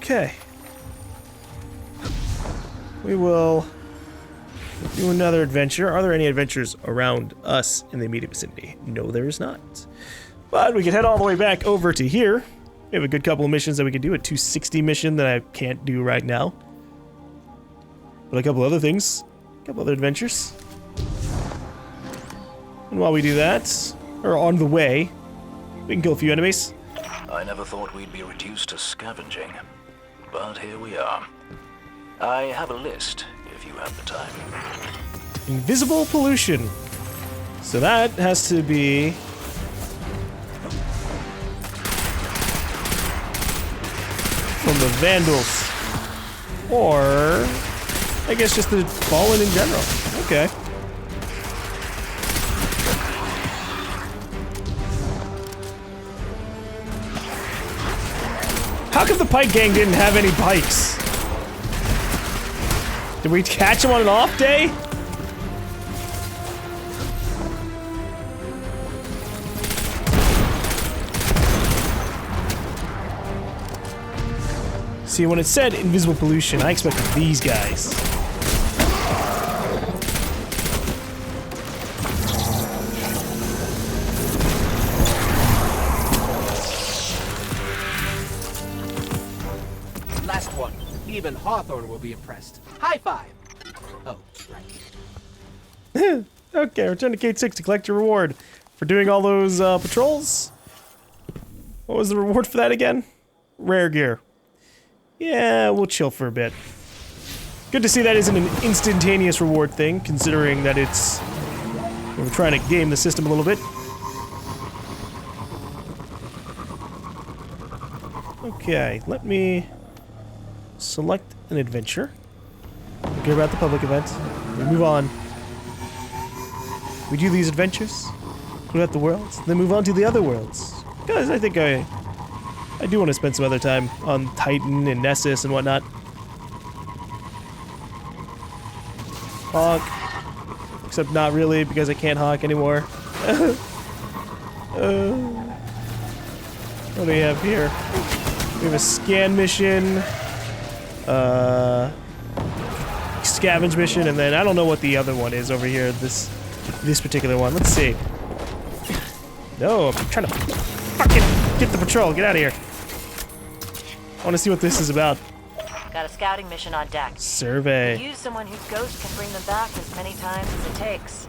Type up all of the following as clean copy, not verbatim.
Okay. We will do another adventure. Are there any adventures around us in the immediate vicinity? No, there is not. But we can head all the way back over to here. We have a good couple of missions that we can do. A 260 mission that I can't do right now. But a couple other things. A couple other adventures. And while we do that, or on the way, we can kill a few enemies. I never thought we'd be reduced to scavenging, but here we are. I have a list, if you have the time. Invisible pollution. So that has to be... from the Vandals. Or... I guess just the Fallen in general. Okay. How come the Pike Gang didn't have any bikes? Did we catch them on an off day? See, when it said invisible pollution, I expected these guys. Last one. Even Hawthorne will be impressed. High five. Oh, right. Okay, return to Gate 6 to collect your reward for doing all those patrols. What was the reward for that again? Rare gear. Yeah, we'll chill for a bit. Good to see that isn't an instantaneous reward thing, considering that it's... we're trying to game the system a little bit. Okay, let me select an adventure. Don't care about the public event. We move on. We do these adventures, clear out the worlds, then move on to the other worlds. Because I think I do want to spend some other time on Titan and Nessus and whatnot. Hawk. Except not really, because I can't hawk anymore. What do we have here? We have a scan mission, scavenge mission, and then I don't know what the other one is over here, this particular one. Let's see. No, I'm trying to fucking get the patrol. Get out of here. I want to see what this is about. Got a scouting mission on deck. Survey. Use someone whose ghost can bring them back as many times as it takes.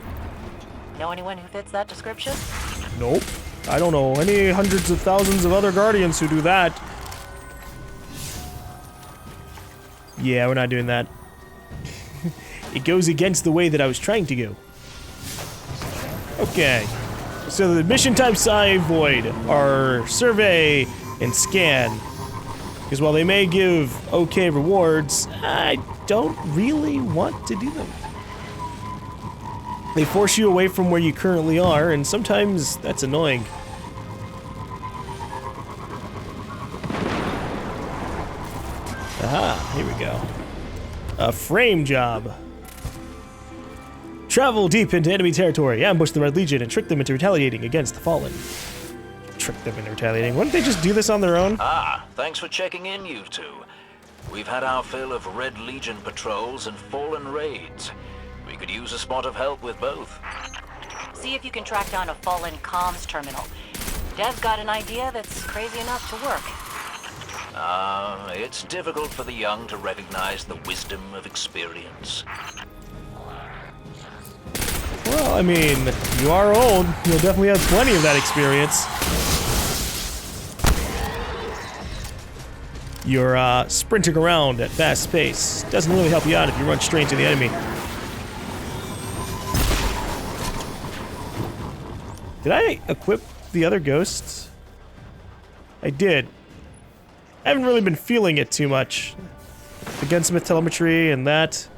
Know anyone who fits that description? Nope. I don't know any hundreds of thousands of other Guardians who do that. Yeah, we're not doing that. It goes against the way that I was trying to go. Okay. So the mission types I avoid are survey and scan. Because while they may give okay rewards, I don't really want to do them. They force you away from where you currently are, and sometimes that's annoying. Aha, here we go. A frame job. Travel deep into enemy territory, ambush the Red Legion, and trick them into retaliating against the Fallen. Trick them into retaliating. Wouldn't they just do this on their own? Ah, thanks for checking in, you two. We've had our fill of Red Legion patrols and Fallen raids. We could use a spot of help with both. See if you can track down a Fallen comms terminal. Dev's got an idea that's crazy enough to work. It's difficult for the young to recognize the wisdom of experience. Well, I mean, you are old. You'll definitely have plenty of that experience. You're sprinting around at fast pace. Doesn't really help you out if you run straight into the enemy. Did I equip the other ghosts? I did. I haven't really been feeling it too much. The gunsmith telemetry and that.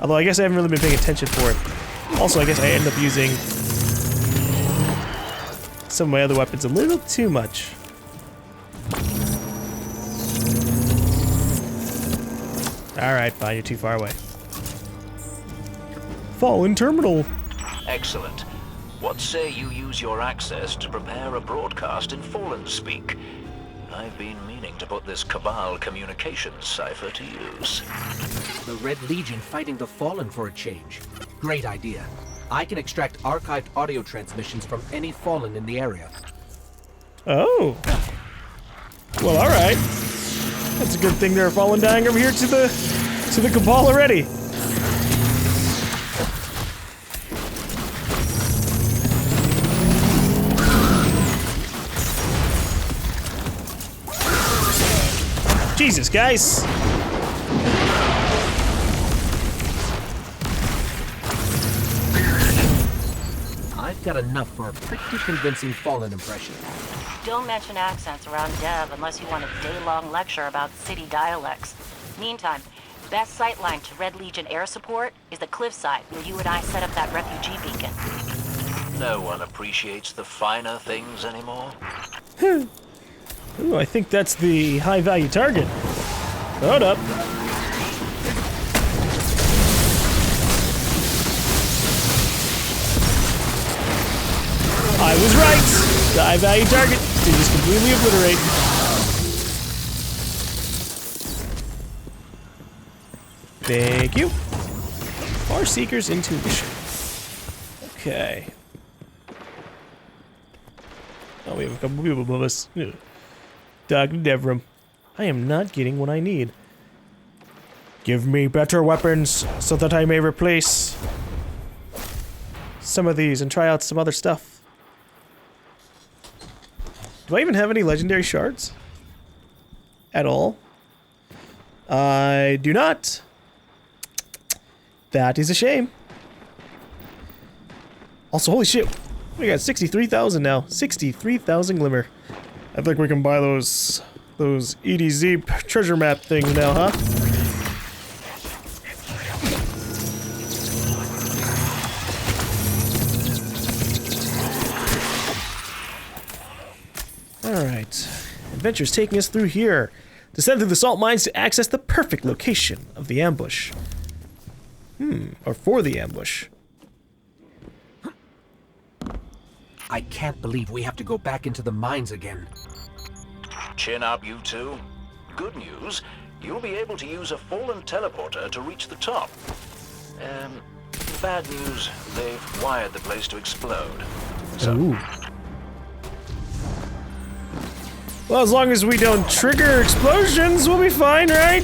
Although I guess I haven't really been paying attention for it. Also, I guess I end up using some of my other weapons a little too much. Alright, fine, you're too far away. Fallen terminal. Excellent. What say you use your access to prepare a broadcast in Fallen speak? I've been meaning to put this Cabal communications cipher to use. The Red Legion fighting the Fallen for a change. Great idea. I can extract archived audio transmissions from any Fallen in the area. Oh. Well, all right. That's a good thing they're falling dying over here to the Cabal already. Jesus, guys. I've got enough for a pretty convincing Fallen impression. Don't mention accents around Dev unless you want a day-long lecture about city dialects. Meantime, best sightline to Red Legion air support is the cliffside where you and I set up that refugee beacon. No one appreciates the finer things anymore. Ooh, I think that's the high-value target. Hold up. I was right. The high-value target to just completely obliterate. Thank you. Farseeker's intuition. Okay. Oh, we have a couple people above us. Dr. Devram. I am not getting what I need. Give me better weapons so that I may replace some of these and try out some other stuff. Do I even have any legendary shards? At all? I do not. That is a shame. Also, holy shit. We got 63,000 now. 63,000 glimmer. I think we can buy those EDZ treasure map things now, huh? Alright. Adventure's taking us through here. Descend through the salt mines to access the perfect location of the ambush. Or for the ambush. I can't believe we have to go back into the mines again. Chin up, you two. Good news, you'll be able to use a Fallen teleporter to reach the top. Bad news, they've wired the place to explode. So, Ooh. Well, as long as we don't trigger explosions, we'll be fine, right?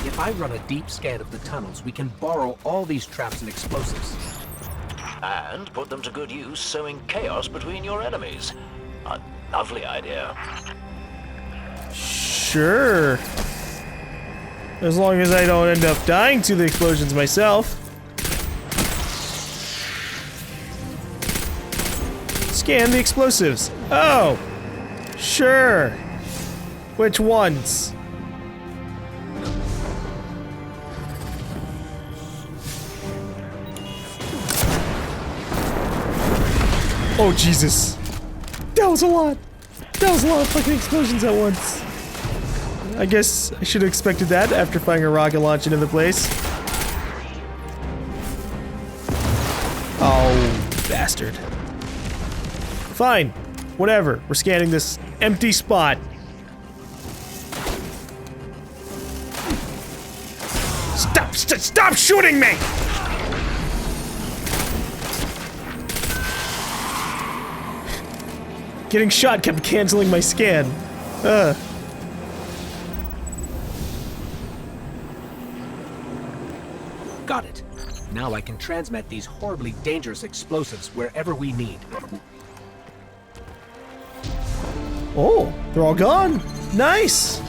If I run a deep scan of the tunnels, we can borrow all these traps and explosives. and put them to good use sowing chaos between your enemies. A lovely idea. Sure. As long as I don't end up dying to the explosions myself. Scan the explosives. Oh! Sure. Which ones? Oh, Jesus. That was a lot. That was a lot of fucking explosions at once. I guess I should have expected that after firing a rocket launch into the place. Oh, bastard. Fine. Whatever. We're scanning this empty spot. Stop shooting me! Getting shot kept canceling my scan. Got it. Now I can transmit these horribly dangerous explosives wherever we need. Oh, they're all gone. Nice.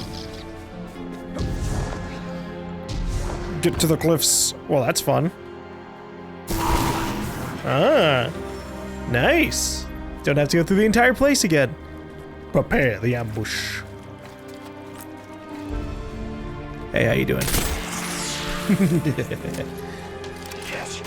Get to the cliffs. Well, that's fun. Ah, nice. Don't have to go through the entire place again. Prepare the ambush. Hey, how you doing? Yes.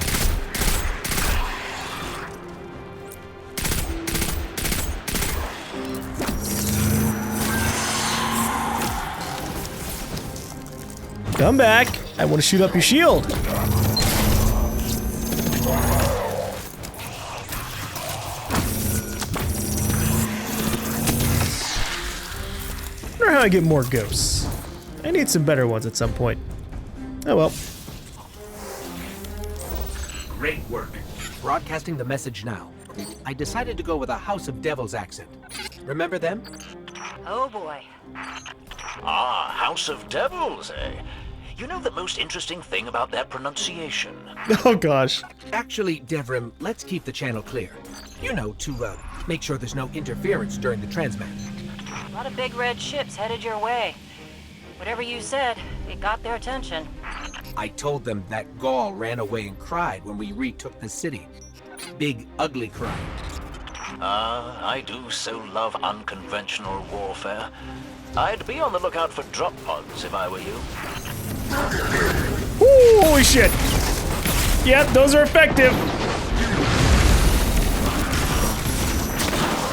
Come back. I want to shoot up your shield. how I get more ghosts. I need some better ones at some point. Oh well. Great work. Broadcasting the message now. I decided to go with a House of Devils accent. Remember them? Oh boy. Ah, House of Devils, eh? You know the most interesting thing about their pronunciation? Oh gosh. Actually, Devrim, let's keep the channel clear. You know, to make sure there's no interference during the transmat. A lot of big red ships headed your way. Whatever you said, it got their attention. I told them that GaLm ran away and cried when we retook the city. Big, ugly cry. I do so love unconventional warfare. I'd be on the lookout for drop pods if I were you. Ooh, holy shit. Yep, those are effective.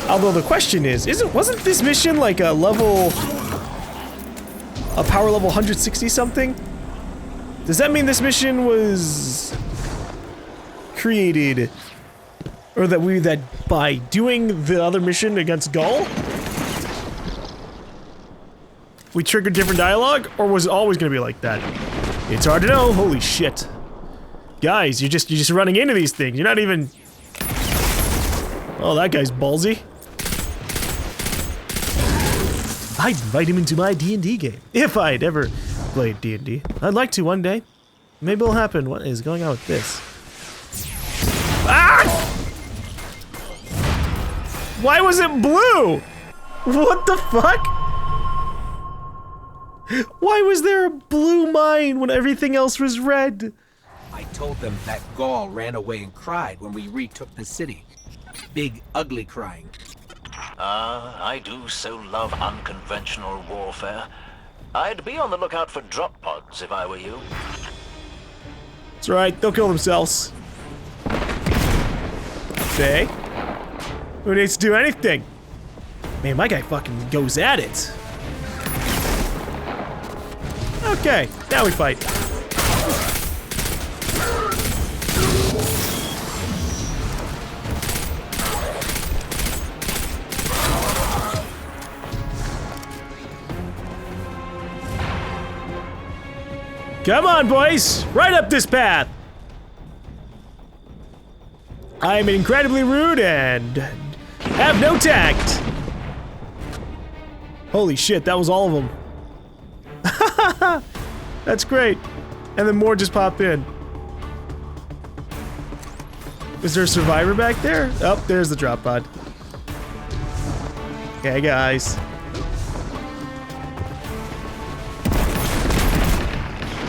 Although the question wasn't this mission like a power level 160 something? Does that mean this mission was created, or that by doing the other mission against GaLm, we triggered different dialogue, or was it always gonna be like that? It's hard to know. Holy shit, guys, you're just running into these things. You're not even. Oh, that guy's ballsy. I'd invite him into my D&D game if I'd ever played D&D. I'd like to one day. Maybe it'll happen. What is going on with this? Ah! Why was it blue? What the fuck? Why was there a blue mine when everything else was red? I told them that GaLm ran away and cried when we retook the city. Big, ugly crying. I do so love unconventional warfare. I'd be on the lookout for drop pods if I were you. That's right, they'll kill themselves. Okay. Who needs to do anything? Man, my guy fucking goes at it. Okay, now we fight. Come on, boys! Right up this path! I'm incredibly rude and have no tact. Holy shit, that was all of them. That's great. And then more just pop in. Is there a survivor back there? Oh, there's the drop pod. Okay, guys.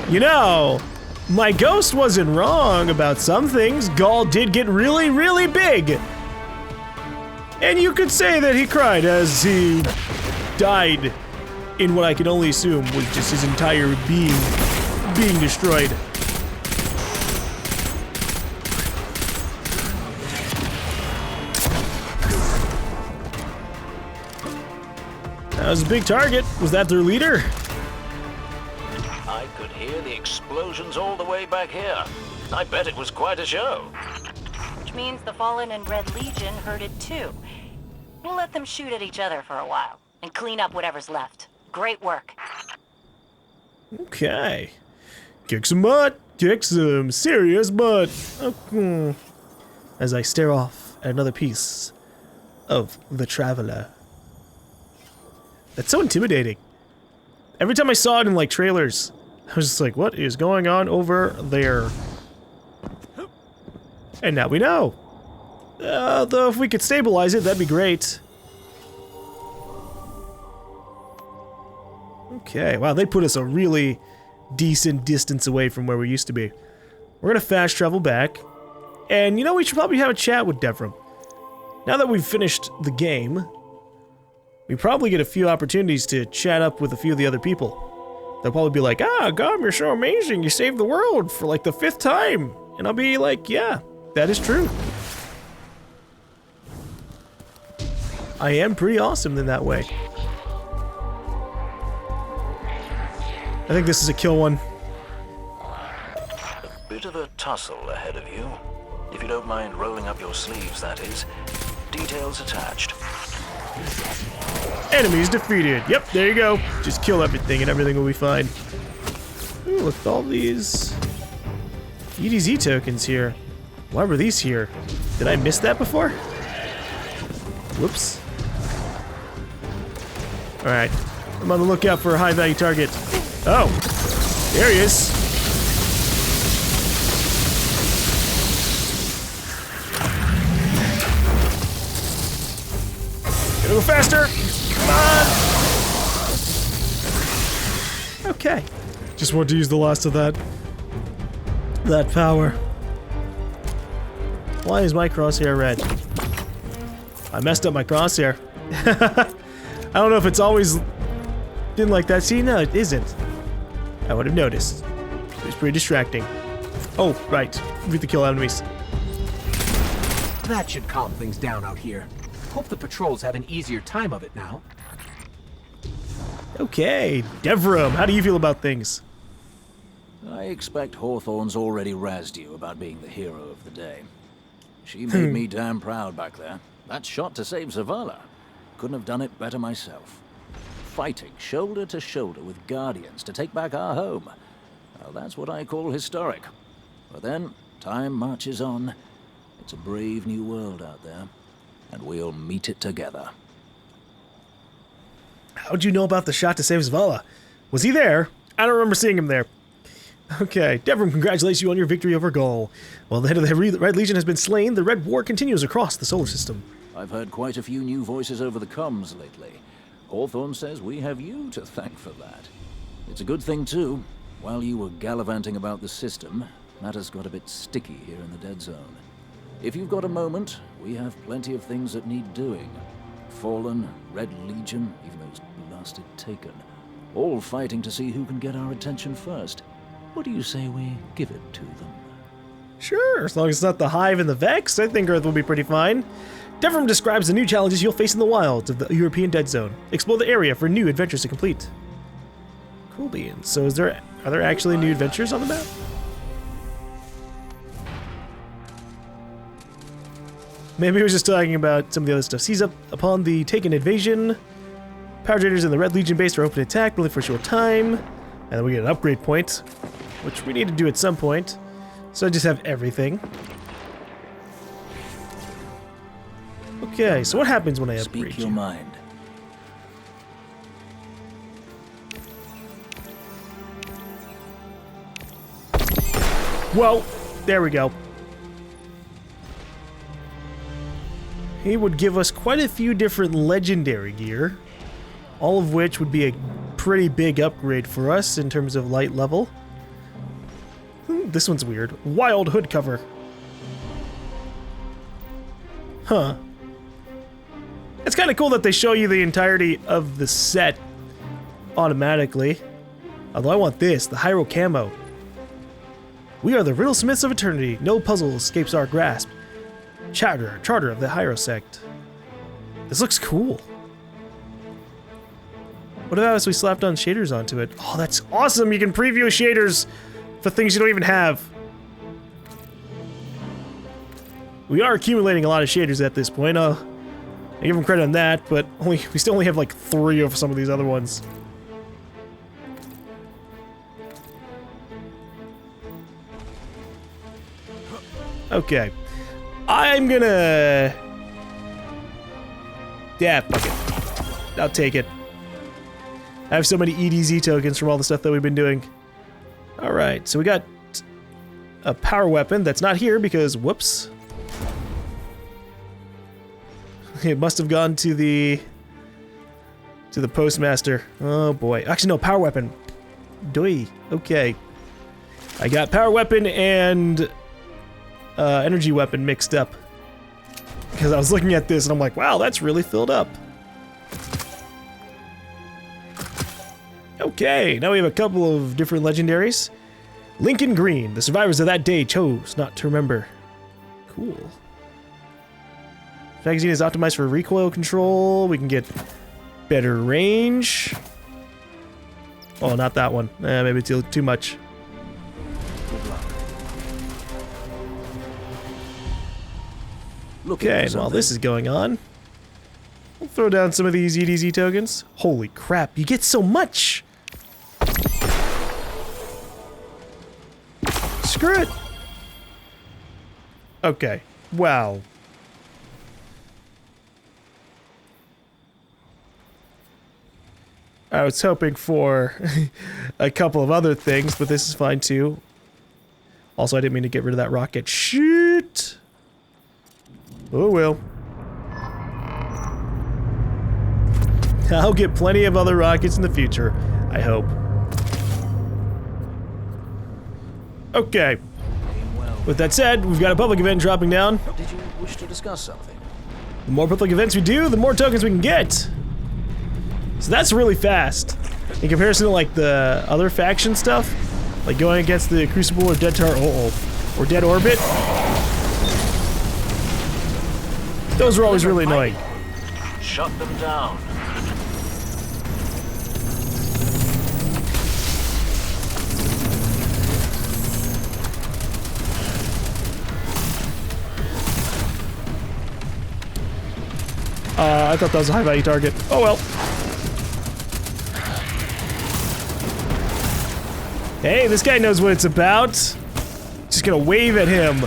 You know, my ghost wasn't wrong about some things. GaLm did get really, really big. And you could say that he cried as he died in what I can only assume was just his entire being destroyed. That was a big target. Was that their leader? I could hear the explosions all the way back here. I bet it was quite a show. Which means the Fallen and Red Legion heard it too. We'll let them shoot at each other for a while and clean up whatever's left. Great work. Okay. Kick some butt. Kick some serious butt. Okay. As I stare off at another piece of the Traveler. That's so intimidating. Every time I saw it in like trailers, I was just like, what is going on over there? And now we know. Though if we could stabilize it, that'd be great. Okay, wow, they put us a really decent distance away from where we used to be. We're gonna fast travel back. And you know, we should probably have a chat with Devrim. Now that we've finished the game, we probably get a few opportunities to chat up with a few of the other people. They'll probably be like, ah, GaLm, you're so amazing. You saved the world for like the 5th time. And I'll be like, yeah, that is true. I am pretty awesome in that way. I think this is a kill one. A bit of a tussle ahead of you. If you don't mind rolling up your sleeves, that is. Details attached. Enemies defeated. Yep, there you go. Just kill everything and everything will be fine. Ooh, look at all these EDG tokens here. Why were these here? Did I miss that before? Whoops. Alright. I'm on the lookout for a high value target. Oh! There he is! Gotta go faster! Come on! Okay. Just want to use the last of that power. Why is my crosshair red? I messed up my crosshair. I don't know if it's always been like that. See, no, it isn't. I would have noticed. It was pretty distracting. Oh, right. We have to kill enemies. That should calm things down out here. Hope the patrols have an easier time of it now. Okay, Devram, how do you feel about things? I expect Hawthorne's already razzed you about being the hero of the day. She made me damn proud back there. That shot to save Zavala. Couldn't have done it better myself. Fighting shoulder to shoulder with Guardians to take back our home. Well, that's what I call historic. But then, time marches on. It's a brave new world out there. And we'll meet it together. How'd you know about the shot to save Zavala? Was he there? I don't remember seeing him there. Okay, Devram congratulates you on your victory over GaLm. While the head of the Red Legion has been slain, the Red War continues across the solar system. I've heard quite a few new voices over the comms lately. Hawthorne says we have you to thank for that. It's a good thing, too. While you were gallivanting about the system, matters got a bit sticky here in the Dead Zone. If you've got a moment, we have plenty of things that need doing. Fallen, Red Legion, even those blasted Taken. All fighting to see who can get our attention first. What do you say we give it to them? Sure, as long as it's not the Hive and the Vex, I think Earth will be pretty fine. Devram describes the new challenges you'll face in the wilds of the European Dead Zone. Explore the area for new adventures to complete. Cool beans. So are there actually new adventures on the map? Maybe he was just talking about some of the other stuff. Seize up upon the Taken invasion. Power generators in the Red Legion base are open to attack, but only for a short time. And then we get an upgrade point, which we need to do at some point. So I just have everything. Okay, so what happens when I upgrade Speak your mind. Well, there we go. He would give us quite a few different legendary gear, all of which would be a pretty big upgrade for us in terms of light level. This one's weird. Wild hood cover. Huh. It's kind of cool that they show you the entirety of the set automatically. Although I want this, the Hyro camo. We are the Riddlesmiths of Eternity. No puzzle escapes our grasp. Charter of the Hyro sect. This looks cool. What about if we slapped on shaders onto it? Oh, that's awesome! You can preview shaders for things you don't even have. We are accumulating a lot of shaders at this point. I give them credit on that, but we still only have like 3 of some of these other ones. Okay. I'm gonna... Yeah, fuck it. I'll take it. I have so many EDG tokens from all the stuff that we've been doing. Alright, so we got a power weapon that's not here because, whoops. It must have gone to the postmaster. Oh boy. Actually, no, power weapon. Doi. Okay. I got power weapon and energy weapon mixed up. Because I was looking at this and I'm like, wow, that's really filled up. Okay, now we have a couple of different legendaries. Lincoln Green. The survivors of that day chose not to remember. Cool. Magazine is optimized for recoil control. We can get better range. Oh, not that one. Maybe too much. Okay, while this is going on, We'll throw down some of these EDG tokens. Holy crap, you get so much! Screw it! Okay, wow. I was hoping for a couple of other things, but this is fine too. Also, I didn't mean to get rid of that rocket. Shit! Oh well. I'll get plenty of other rockets in the future, I hope. Okay. With that said, we've got a public event dropping down. Did you wish to discuss something? The more public events we do, the more tokens we can get. So that's really fast. In comparison to like the other faction stuff, like going against the Crucible or Dead or Dead Orbit. Those were always really annoying. Shut them down. I thought that was a high value target. Oh well. Hey, this guy knows what it's about. Just gonna wave at him.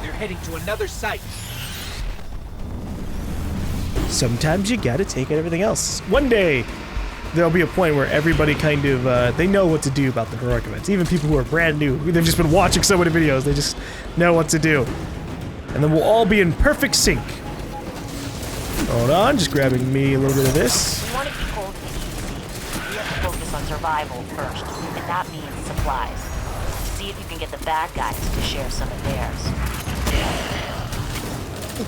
They're heading to another site. Sometimes you gotta take out everything else. One day, there'll be a point where everybody kind of, they know what to do about the heroic events. Even people who are brand new, they've just been watching so many videos, they just know what to do. And then we'll all be in perfect sync. Hold on, just grabbing me a little bit of this. We want to keep hold of the EDC. We have to focus on survival first, and that means supplies. See if you can get the bad guys to share some of theirs.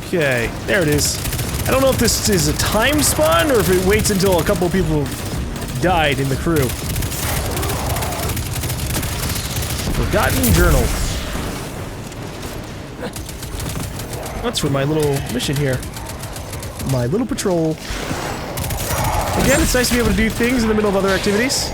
Okay, there it is. I don't know if this is a time spawn or if it waits until a couple of people died in the crew. Forgotten journal. That's for my little mission here. My little patrol. Again, it's nice to be able to do things in the middle of other activities.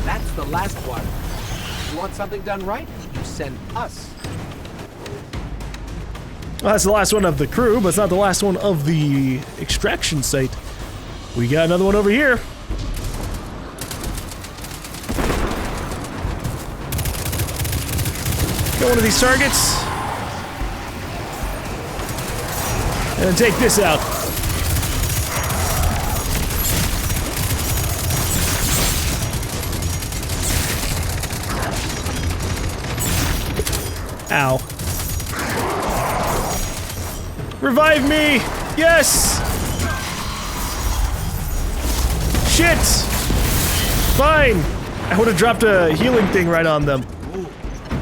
That's the last one. You want something done right? You send us. Well, that's the last one of the crew, but it's not the last one of the extraction site. We got another one over here. Got one of these targets. And take this out. Ow. Revive me! Yes! Shit! Fine! I would have dropped a healing thing right on them. Ooh,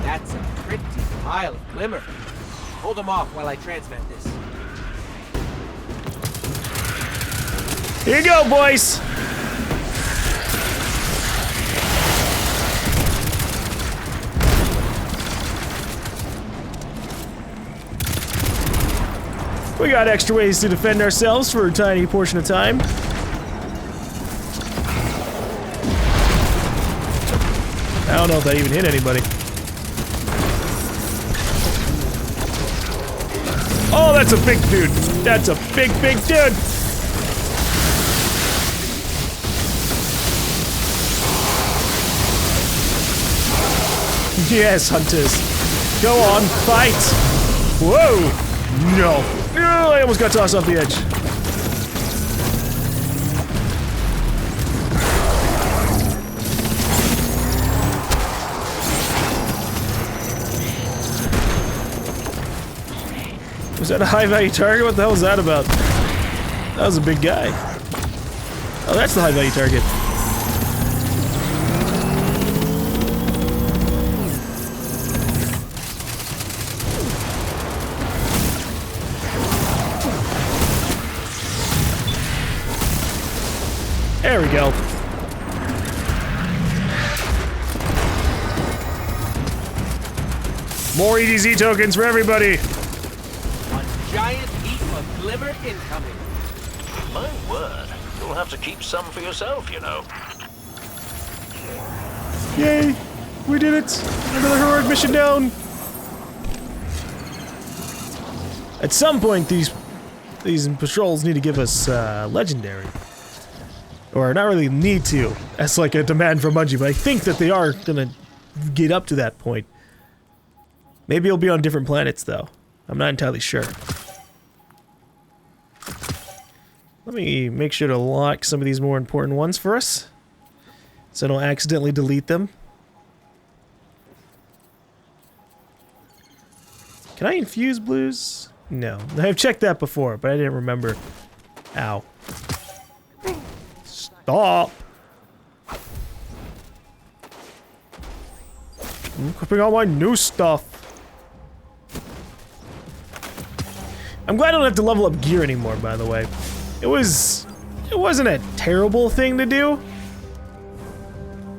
that's a pretty pile of glimmer. Hold them off while I transmit this. Here you go, boys! We got extra ways to defend ourselves for a tiny portion of time. I don't know if that even hit anybody. Oh, that's a big dude. That's a big, big dude. Yes, hunters. Go on, fight. Whoa. No. Oh, I almost got tossed off the edge. Was that a high-value target? What the hell was that about? That was a big guy. Oh, that's the high-value target. There we go. More EDG tokens for everybody. One giant A glimmer incoming. My word. You'll have to keep some for yourself, you know. Yay! We did it! Another heroic mission down! At some point, these patrols need to give us legendary. Or not really need to. That's like a demand from Bungie, but I think that they are gonna get up to that point. Maybe it'll be on different planets, though. I'm not entirely sure. Let me make sure to lock some of these more important ones for us, so I don't accidentally delete them. Can I infuse blues? No. I've checked that before, but I didn't remember. Ow. Stop! I'm equipping all my new stuff. I'm glad I don't have to level up gear anymore, by the way. It wasn't a terrible thing to do.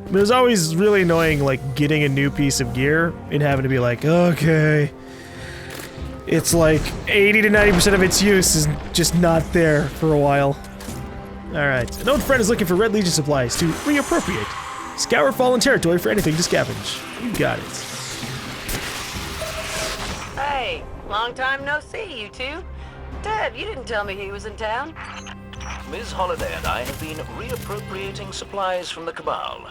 It was always really annoying, like, getting a new piece of gear and having to be like, okay. It's like 80 to 90% of its use is just not there for a while. Alright, an old friend is looking for Red Legion supplies to reappropriate. Scour fallen territory for anything to scavenge. You got it. Hey, long time no see, you two. Dad, you didn't tell me he was in town. Ms. Holliday and I have been reappropriating supplies from the Cabal.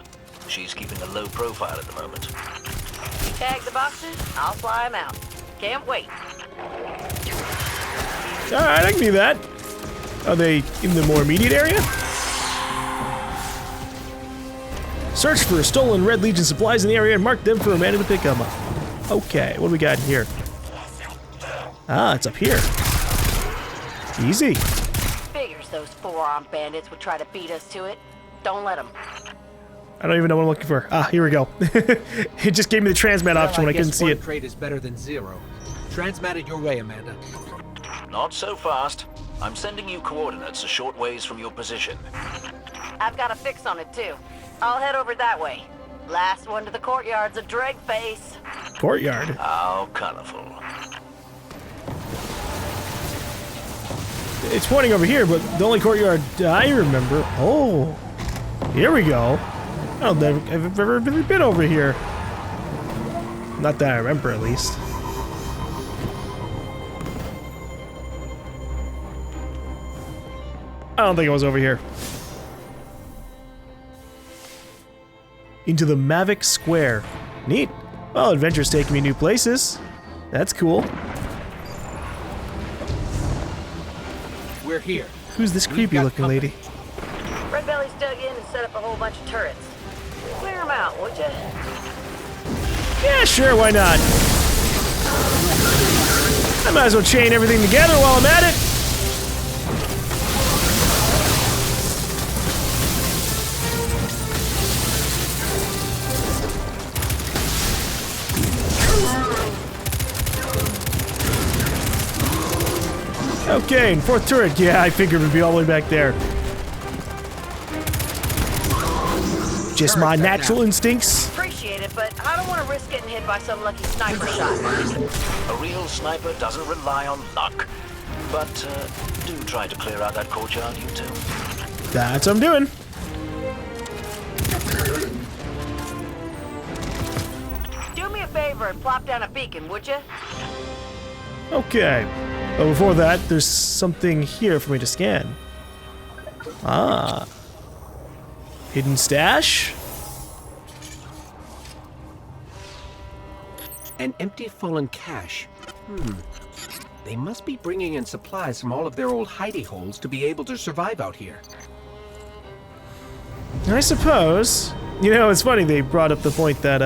She's keeping a low profile at the moment. You tag the boxes, I'll fly them out. Can't wait. Alright, I can do that. Are they in the more immediate area? Search for stolen Red Legion supplies in the area and mark them for Amanda to pick them up. Okay, what do we got here? Ah, it's up here. Easy. Figures those four-armed bandits would try to beat us to it. Don't let them. I don't even know what I'm looking for. Ah, here we go. It just gave me the transmat option when I couldn't see it. One crate is better than zero. Transmat it your way, Amanda. Not so fast. I'm sending you coordinates a short ways from your position. I've got a fix on it, too. I'll head over that way. Last one to the courtyard's a drag face. Courtyard. How colorful. It's pointing over here, but the only courtyard I remember... Oh, here we go. I don't think I've ever really been over here. Not that I remember, at least. I don't think I was over here. Into the Mavic Square. Neat. Well, adventure's taking me new places. That's cool. We're here. Who's this creepy looking lady? Red Belly's dug in and set up a whole bunch of turrets. Clear them out, would ya? Yeah, sure, why not? I might as well chain everything together while I'm at it. Okay, and fourth turret. Yeah, I figured it would be all the way back there. Just my natural instincts. Appreciate it, but I don't want to risk getting hit by some lucky sniper shot. A real sniper doesn't rely on luck. But do try to clear out that courtyard, you two. That's what I'm doing. Do me a favor and plop down a beacon, would ya? Okay. But before that, there's something here for me to scan. Ah. Hidden stash? An empty fallen cache. They must be bringing in supplies from all of their old hidey holes to be able to survive out here. I suppose. You know, it's funny they brought up the point that,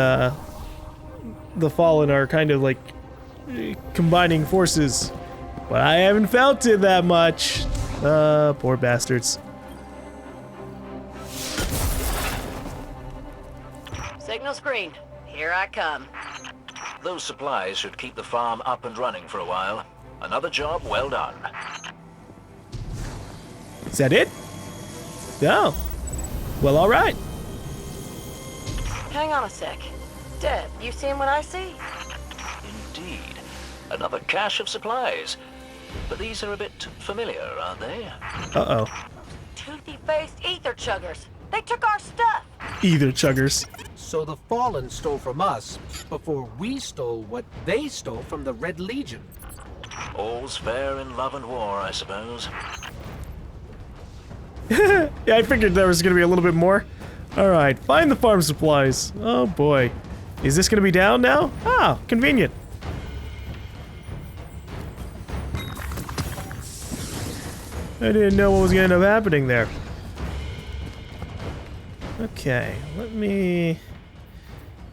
the Fallen are kind of like combining forces. But I haven't felt it that much. Poor bastards. Signal screen. Here I come. Those supplies should keep the farm up and running for a while. Another job well done. Is that it? No. Well, alright. Hang on a sec. Deb, you seeing what I see? Indeed. Another cache of supplies. But these are a bit familiar, aren't they? Uh-oh. Toothy-faced ether chuggers. They took our stuff. Either chuggers. So the Fallen stole from us before we stole what they stole from the Red Legion. All's fair in love and war, I suppose. Yeah, I figured there was gonna be a little bit more. Alright, find the farm supplies. Oh boy. Is this gonna be down now? Ah, convenient. I didn't know what was gonna end up happening there. Okay, let me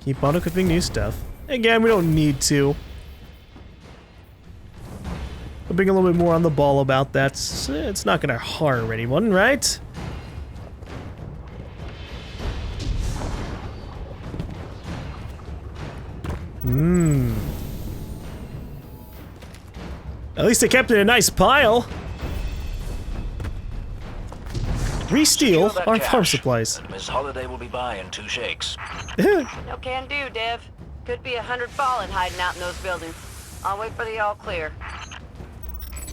keep auto-equipping new stuff. Again, we don't need to. I'm being a little bit more on the ball about that. It's not gonna harm anyone, right? At least they kept it in a nice pile. Re-steal Secure that our cash. farm supplies. Miss Holiday will be by in 2 shakes. No can do, Dev. Could be 100 Fallen hiding out in those buildings. I'll wait for the all clear.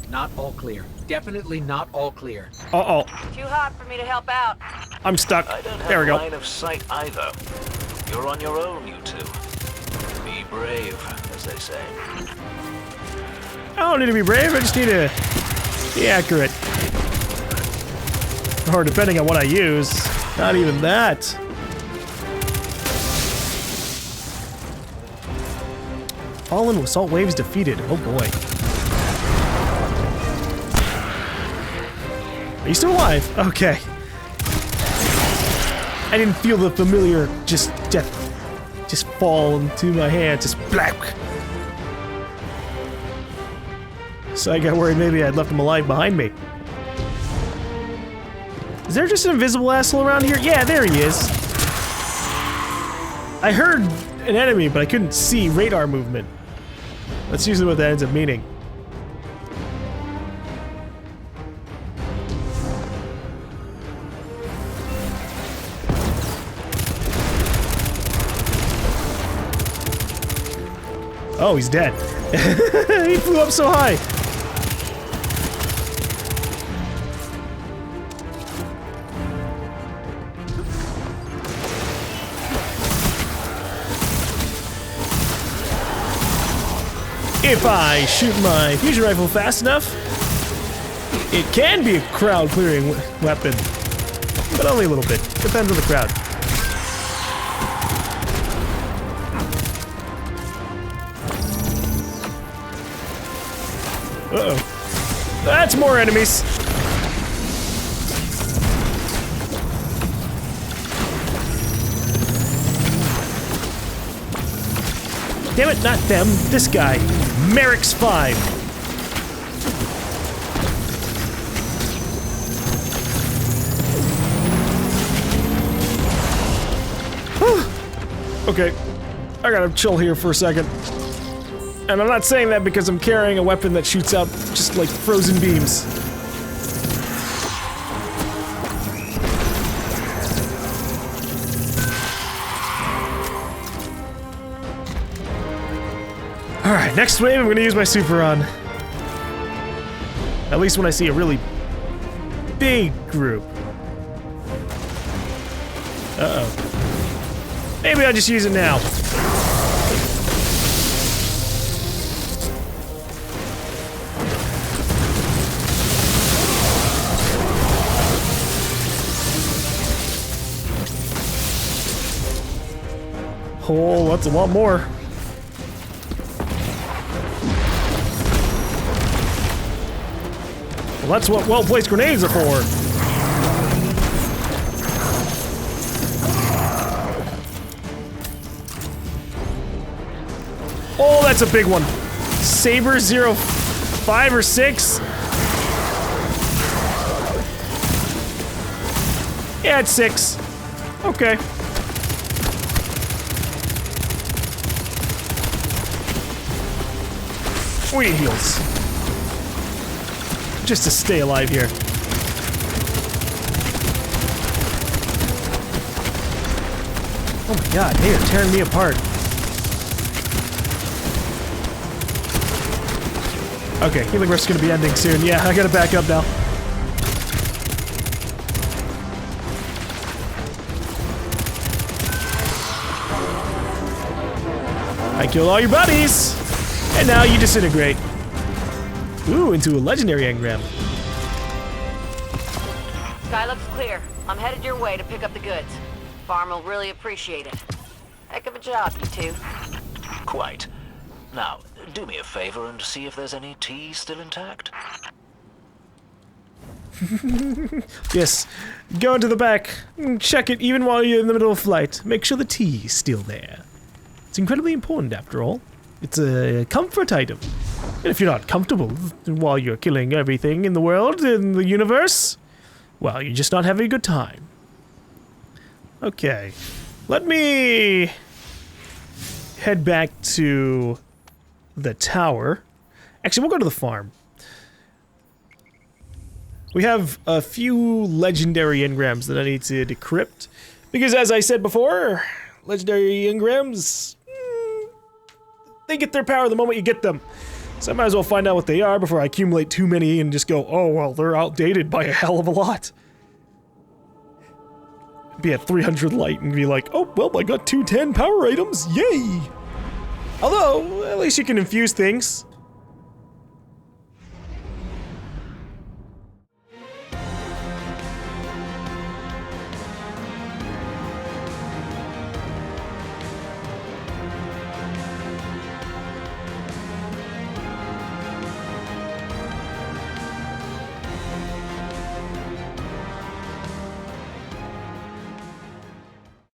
Not all clear. Definitely not all clear. Uh-oh. Too hot for me to help out. I'm stuck. I don't have There we go. line of sight either. You're on your own, you two. Be brave, as they say. I don't need to be brave, I just need to be accurate. Or depending on what I use. Not even that. Fallen with salt waves defeated. Oh boy. Are you still alive? Okay. I didn't feel the familiar just death just fall into my hand, just black. So I got worried maybe I'd left him alive behind me. Is there just an invisible asshole around here? Yeah, there he is. I heard an enemy, but I couldn't see radar movement. That's usually what that ends up meaning. Oh, he's dead. He flew up so high. If I shoot my fusion rifle fast enough, it can be a crowd-clearing weapon. But only a little bit. Depends on the crowd. Uh-oh. That's more enemies. Damn it, not them. This guy. Merrick's 5. Okay. I gotta chill here for a second. And I'm not saying that because I'm carrying a weapon that shoots out just like frozen beams. Alright, next wave I'm gonna use my super on. At least when I see a really big group. Uh-oh. Maybe I'll just use it now. Oh, that's a lot more. Well, that's what well-placed grenades are for. Oh, that's a big one. Saber 05 or 6. Yeah, it's 6. Okay. We need heals. Just to stay alive here. Oh my god, they are tearing me apart. Okay, healing rift's gonna be ending soon. Yeah, I gotta back up now. I killed all your buddies! And now you disintegrate. Ooh, into a legendary engram. Sky looks clear. I'm headed your way to pick up the goods. Farm will really appreciate it. Heck of a job, you two. Quite. Now, do me a favor and see if there's any tea still intact. Yes, go into the back, check it even while you're in the middle of flight. Make sure the tea is still there. It's incredibly important after all. It's a comfort item. And if you're not comfortable while you're killing everything in the world, in the universe, well, you're just not having a good time. Okay, let me head back to the tower. Actually, we'll go to the farm. We have a few legendary engrams that I need to decrypt. Because as I said before, legendary engrams, they get their power the moment you get them. So I might as well find out what they are before I accumulate too many and just go, oh, well, they're outdated by a hell of a lot. Be at 300 light and be like, oh, well, I got 210 power items, yay! Although, at least you can infuse things.